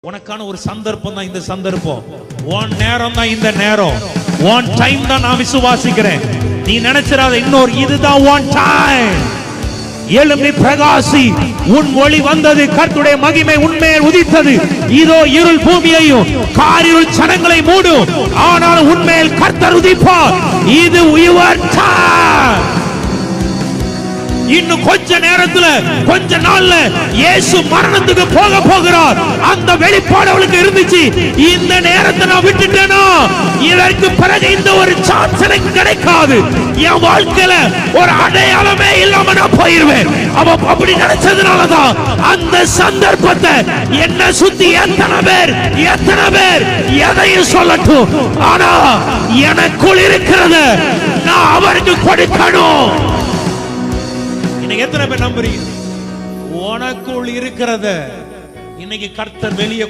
உனக்கான ஒரு சந்தர்ப்பம் தான் இந்த சந்தர்ப்பம். உன் நேரம் தான் இந்த நேரம். உன் டைம் தான் நான் விசுவாசிக்கிறேன். நீ நினைச்சிராத இன்னொரு இதுதான் உன் டைம். எழும்பி பிரகாசி, உன் ஒளி வந்தது, கர்த்தருடைய மகிமை உன்மேல் உதித்தது. இதோ இருள் பூமியையும் காரிருள் ஜனங்களை மூடும், ஆனால் உன்மேல் கர்த்தர் உதிப்பார். இது யுவர் டைம். இன்னும் கொஞ்ச நேரத்துல, கொஞ்ச நாள்ல இயேசு மரணத்துக்கு போக போகிறார். அந்த வெளிப்பாடு அவளுக்கு இருந்துச்சு. இந்த நேரத்தை நான் விட்டுட்டேனா இதற்கு பிறகு இந்த ஒரு சான்ஸ் எனக்கு கிடைக்காது. என் வாழ்க்கையில ஒரு அடையாளமே இல்லாம நான் போயிருவேன். அவ அப்படி நினைச்சதுனாலதான் அந்த சந்தர்ப்பத்தை என்ன சுத்தி எத்தனை பேர் எதையும் சொல்லட்டும், ஆனா எனக்குள் இருக்கிறத நான் அவருக்கு கொடுக்கணும். எத்தனை பேர் நம்புறீங்க? உனக்குள் இருக்கிறத இன்னைக்கு கர்த்தர் வெளியே